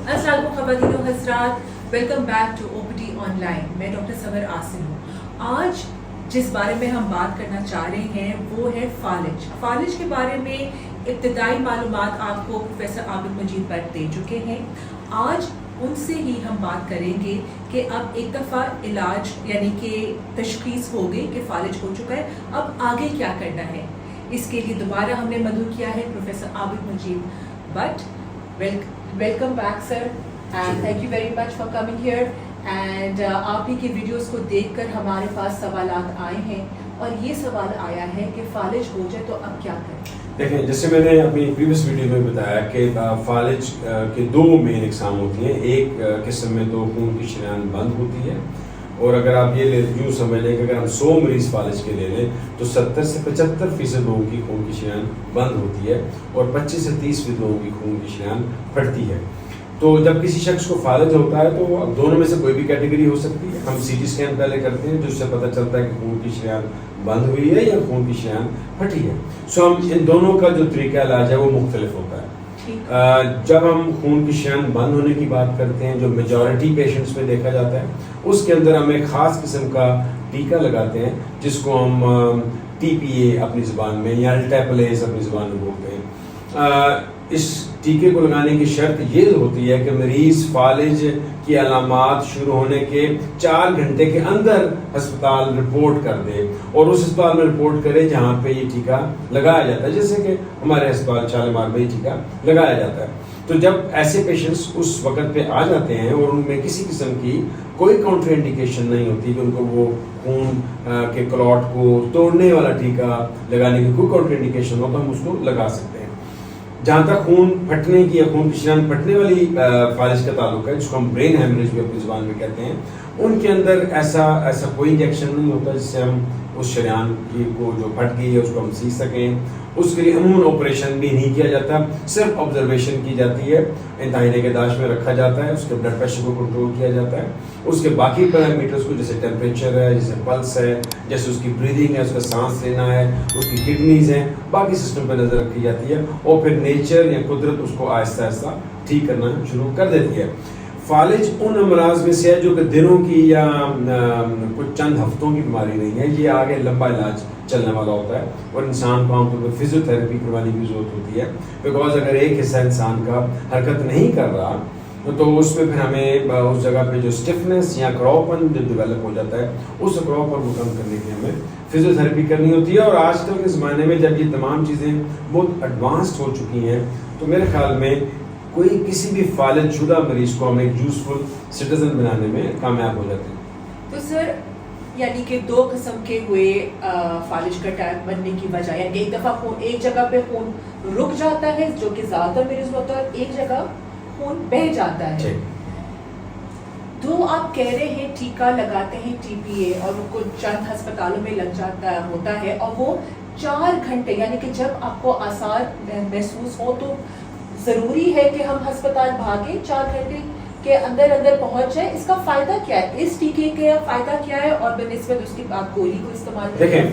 अस्सलाम वालेकुम ख़वातीन व हज़रात, welcome back to OPD online. मैं डॉक्टर समर आसिम हूँ। आज जिस बारे में हम बात करना चाह रहे हैं वो है फालिज। फालिज के बारे में इब्तिदाई मालूमात आपको प्रोफेसर आबिद मजीद भट्ट दे चुके हैं। आज उनसे ही हम बात करेंगे कि अब एक दफ़ा इलाज यानी कि तशख़ीस हो गई कि फालिज हो चुका है, अब आगे क्या करना है। इसके लिए दोबारा हमने मदऊ किया है professor Abid Majeed Bhat. Welcome back sir and thank you very much for coming here and आप ही के वीडियोस को देखकर हमारे पास सवालात आए हैं और ये सवाल आया है कि फालिज हो जाए तो अब क्या करें। देखें, जैसे मैंने अपनी प्रीवियस वीडियो में बताया कि फालिज के दो मेन इकसाम होती हैं। एक किस्म में तो खून की शरीयान बंद होती है और अगर आप ये यूँ समझ लें कि अगर हम 100 मरीज़ फालिज के ले लें तो 70 से 75% लोगों की खून की शरीयान बंद होती है और 25 से 30% लोगों की खून की शरीयान फटती है। तो जब किसी शख्स को फालिज होता है तो अब दोनों में से कोई भी कैटेगरी हो सकती है। हम CT स्कैन पहले करते हैं जिससे पता चलता है कि खून की शरीयान बंद हुई है या खून की शरीयान फटी है। सो हम इन दोनों का जो तरीका इलाज है वो मुख्तलिफ होता है। जब हम खून की शरीयान बंद होने की बात करते हैं, जो मेजॉरिटी पेशेंट्स में देखा जाता है, उसके अंदर हम एक ख़ास किस्म का टीका लगाते हैं जिसको हम TPA अपनी ज़बान में या अल्टेपलेज अपनी ज़बान में बोलते हैं। इस टीके को लगाने की शर्त ये होती है कि मरीज़ फालिज की अलामात शुरू होने के 4 घंटे के अंदर अस्पताल रिपोर्ट कर दे और उस अस्पताल में रिपोर्ट करे जहाँ पे ये टीका लगाया जाता है। जैसे कि हमारे अस्पताल शालीमार में ये टीका लगाया जाता है। तो जब ऐसे पेशेंट्स उस वक्त पे आ जाते हैं और उनमें किसी किस्म की कोई काउंटर इंडिकेशन नहीं होती कि उनको वो खून के क्लॉट को तोड़ने वाला टीका लगाने की कोई काउंटर इंडिकेशन हो तो हम उसको लगा सकते हैं। जहाँ तक खून फटने की या खून की शरीयान फटने वाली फालिज का ताल्लुक है, जिसको हम ब्रेन हेमरेज भी अपनी ज़ुबान में कहते हैं, उनके अंदर ऐसा कोई इंजेक्शन नहीं होता जिससे हम उस शरीयान की को जो फट गई है उसको हम सी सकें। उसके लिए अमूमन ऑपरेशन भी नहीं किया जाता, सिर्फ ऑब्जर्वेशन की जाती है, इंतहाई निगहदाश्त में रखा जाता है, उसके ब्लड प्रेशर को कंट्रोल किया जाता है, उसके बाकी पैरामीटर्स को जैसे टेम्परेचर है, जैसे पल्स है, जैसे उसकी ब्रीदिंग है, उसका सांस लेना है, उसकी किडनीज हैं, बाकी सिस्टम पर नज़र रखी जाती है और फिर नेचर या कुदरत उसको आहिस्ता आहिस्ता ठीक करना शुरू कर देती है। फालिज उन अमराज में से है जो कि दिनों की या कुछ चंद हफ्तों की बीमारी नहीं है, ये आगे लंबा इलाज चलने वाला होता है और इंसान को आमतौर पर फिजियोथेरेपी करवाने की ज़रूरत होती है। बिकॉज अगर एक हिस्सा इंसान का हरकत नहीं कर रहा तो उसमें फिर हमें उस जगह पे जो स्टिफनेस या कड़ावपन जो डेवलप हो जाता है उस कड़ावपन को कम करने के हमें फिजियोथेरेपी करनी होती है। और आजकल के ज़माने में जब ये तमाम चीज़ें बहुत एडवांस्ड हो चुकी हैं तो मेरे ख्याल में कोई किसी भी फालिज शुदा मरीज को हम एक यूजफुल सिटीजन बनाने में कामयाब हो जाते हैं। तो सर यानी कि दो किस्म के हुए फालिज का टाइप बनने की वजह, यानी एक दफ़ा खून एक जगह पे खून रुक जाता है जो कि ज़्यादातर मरीज होता है, एक जगह खून बह जाता है। तो आप कह रहे हैं टीका लगाते हैं TPA और उनको चंद अस्पतालों में लग जाता होता है और वो 4 घंटे यानी कि जब आपको आसार महसूस हो तो ज़रूरी है कि हम अस्पताल भागे, 4 घंटे के अंदर अंदर पहुंच जाए। इसका फायदा क्या है, इस टीके का फायदा क्या है और बनिस्बत उसकी आप गोली को इस्तेमाल देखें,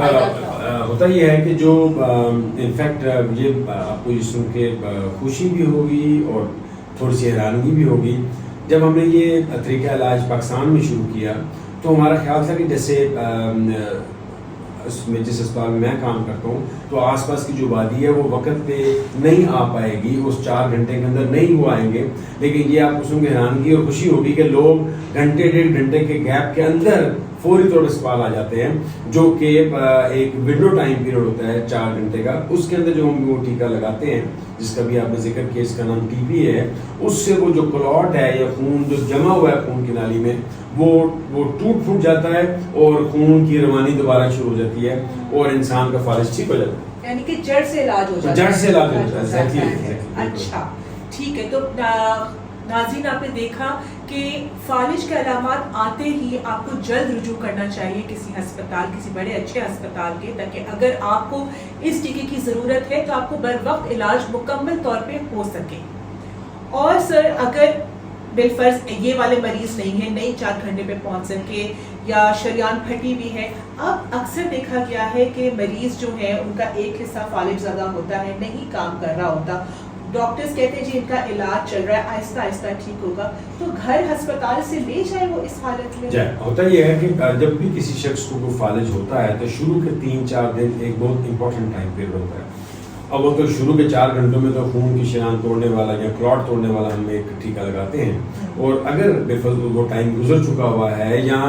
होता ये है कि जो इनफैक्ट ये आपको ये सुन के खुशी भी होगी और थोड़ी सी हैरानगी भी होगी। जब हमने ये तरीका इलाज पाकिस्तान में शुरू किया तो हमारा ख्याल था कि जैसे जिस अस्पताल में मैं काम करता हूँ तो आसपास की जो वादी है वो वक्त पे नहीं आ पाएगी, उस 4 घंटे के अंदर नहीं वो आएंगे। लेकिन ये आपको सुन के हैरानगी और खुशी होगी कि लोग घंटे 1.5 घंटे के गैप के अंदर फौरी तौर पर अस्पताल आ जाते हैं, जो कि एक विंडो टाइम पीरियड होता है 4 घंटे का। उसके अंदर जो हम वो टीका लगाते हैं जिसका भी आपने जिक्र किया, इसका नाम TPA है, उससे वो जो क्लॉट है या खून जो जमा हुआ है खून की नाली में वो टूट फूट जाता है और खून की रवानी दोबारा शुरू हो जाती है और इंसान का फालिज ठीक हो जाता है, यानी कि जड़ से इलाज हो जाता है। जड़ से इलाज हो जाता है। अच्छा ठीक है। तो नाज़रीन आपने देखा कि फालिज के अलामात आते ही आपको जल्द रुजू करना चाहिए किसी अस्पताल, किसी बड़े अच्छे अस्पताल के, ताकि अगर आपको इस टीके की ज़रूरत है तो आपको बर वक्त इलाज मुकम्मल तौर पे हो सके। और सर अगर बिलफर्ज ये वाले मरीज नहीं है, नहीं 4 घंटे पे पहुंच सके या शरीयान फटी भी है, अब अक्सर देखा गया है कि मरीज जो है उनका एक हिस्सा फालिज ज़्यादा होता है, नहीं काम कर रहा होता, ڈاکٹرز کہتے ہیں جی ان کا علاج چل رہا ہے, آہستہ آہستہ ٹھیک ہوگا, تو گھر ہسپتال سے لے جائے وہ اس حالت میں؟ ہوتا یہ ہے کہ جب بھی کسی شخص کو کوئی فالج ہوتا ہے تو شروع کے 3-4 دن ایک بہت امپورٹنٹ ٹائم پیریڈ ہوتا ہے. اب وہ تو شروع کے 4 گھنٹوں میں تو خون کی شریان توڑنے والا یا کلاٹ توڑنے والا ہم ایک ٹیکہ لگاتے ہیں, اور اگر بے فضل وہ ٹائم گزر چکا ہوا ہے یا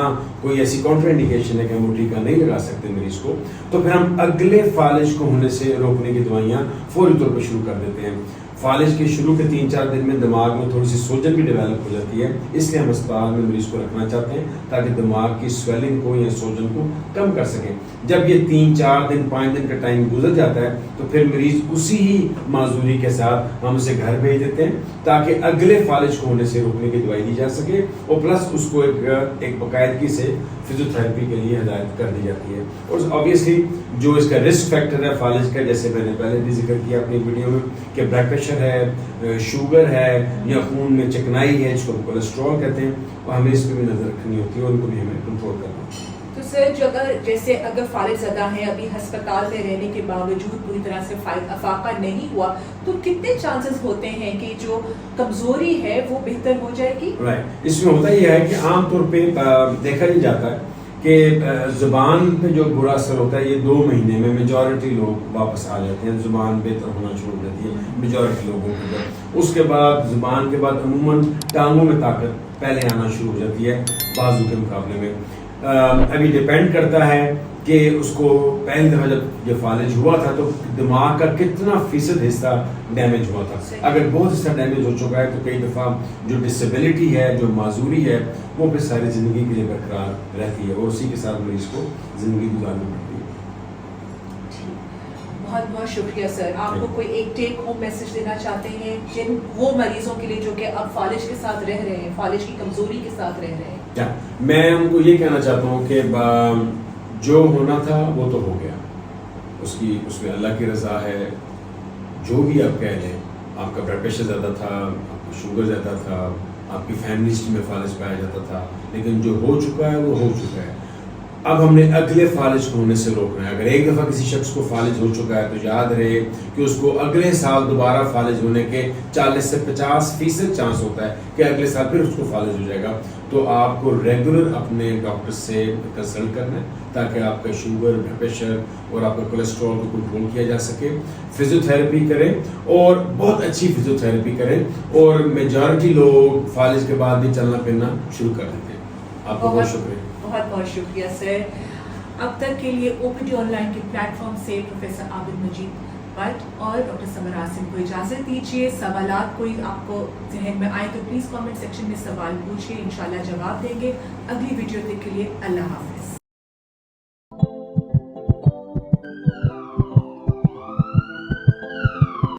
کوئی ایسی کاؤنٹر انڈیکیشن ہے کہ ہم وہ ٹیکہ نہیں لگا سکتے مریض کو, تو پھر ہم اگلے فالج کو ہونے سے روکنے کی دوائیاں فوری طور پہ شروع کر دیتے ہیں. فالج کے شروع کے 3-4 دن میں دماغ میں تھوڑی سی سوجن بھی ڈیولپ ہو جاتی ہے, اس لیے ہم اسپتال میں مریض کو رکھنا چاہتے ہیں تاکہ دماغ کی سویلنگ کو یا سوجن کو کم کر سکیں. جب یہ 3-4 دن 5 دن کا ٹائم گزر جاتا ہے تو پھر مریض اسی ہی معذوری کے ساتھ ہم اسے گھر بھیج دیتے ہیں تاکہ اگلے فالج کو ہونے سے روکنے کی دوائی دی جا سکے, اور پلس اس کو ایک باقاعدگی سے فزیوتھراپی کے لیے ہدایت کر دی جاتی ہے. اور آبویسلی جو اس کا رسک فیکٹر ہے فالج کا, جیسے میں نے پہلے بھی ذکر کیا اپنی ویڈیو میں کہ بلڈ پریشر ہے, شوگر ہے, یا خون میں چکنائی ہے جس کو کولیسٹرول کہتے ہیں, اور ہمیں اس پہ بھی نظر رکھنی ہوتی ہے اور ان کو بھی ہمیں کنٹرول کرنا ہوتا ہے. تو سر جو اگر فالج زدہ ہیں ابھی ہسپتال میں رہنے کے باوجود پوری طرح سے افاقہ نہیں ہوا, تو کتنے چانسز ہوتے ہیں کہ جو کمزوری ہے وہ بہتر ہو جائے گی؟ اس میں ہوتا یہ ہے کہ عام طور پہ دیکھا نہیں جاتا ہے کہ زبان پہ جو برا اثر ہوتا ہے یہ 2 مہینے میں میجورٹی لوگ واپس آ جاتے ہیں, زبان بہتر ہونا چھوڑ دیتی ہے میجورٹی لوگوں کے. اس کے بعد زبان کے بعد عموماً ٹانگوں میں طاقت پہلے آنا شروع ہو جاتی ہے بازو کے مقابلے میں. ابھی ڈیپینڈ کرتا ہے کہ اس کو پہلی دفعہ جب یہ فالج ہوا تھا تو دماغ کا کتنا فیصد حصہ ڈیمیج ہوا تھا. اگر بہت حصہ ڈیمیج ہو چکا ہے تو کئی دفعہ جو ڈسیبلٹی ہے, جو معذوری ہے, وہ پھر ساری زندگی کے لیے برقرار رہتی ہے اور اسی کے ساتھ مریض کو زندگی گزارنی پڑتی ہے. بہت بہت شکریہ سر. آپ کو کوئی ایک ٹیک ہوم میسج دینا چاہتے ہیں جن وہ مریضوں کے لیے جو کہ اب فالج کے ساتھ رہ رہے ہیں, فالج کی کمزوری کے ساتھ رہ رہے ہیں؟ میں ان کو یہ کہنا چاہتا ہوں کہ جو ہونا تھا وہ تو ہو گیا, اس میں اللہ کی رضا ہے. جو بھی آپ کہہ لیں, آپ کا بلڈ پریشر زیادہ تھا, آپ کا شوگر زیادہ تھا, آپ کی فیملی ہسٹری میں فالج پایا جاتا تھا, لیکن جو ہو چکا ہے وہ ہو چکا ہے. اب ہم نے اگلے فالج کو ہونے سے روکنا ہے. اگر ایک دفعہ کسی شخص کو فالج ہو چکا ہے تو یاد رہے کہ اس کو اگلے سال دوبارہ فالج ہونے کے 40 سے 50% چانس ہوتا ہے کہ اگلے سال پھر اس کو فالج ہو جائے گا. تو آپ کو ریگولر اپنے ڈاکٹر سے کنسلٹ کرنا ہے تاکہ آپ کا شوگر, بلڈ پریشر اور آپ کا کولیسٹرول کو کنٹرول کیا جا سکے. فزیوتھراپی کریں اور بہت اچھی فزیوتھراپی کریں, اور میجورٹی لوگ فالج کے بعد بھی چلنا پھرنا شروع کر دیتے ہیں. آپ کو بہت شکریہ. بہت بہت شکریہ سر. اب تک کے لیے OPD آن لائن کے پلیٹ فارم سے پروفیسر عابد مجید بٹ اور ڈاکٹر سمر عاصم کو اجازت دیجیے. سوالات کوئی آپ کو ذہن میں آئے تو پلیز کامنٹ سیکشن میں سوال پوچھیے, انشاءاللہ جواب دیں گے. اگلی ویڈیو تک کے لیے اللہ حافظ.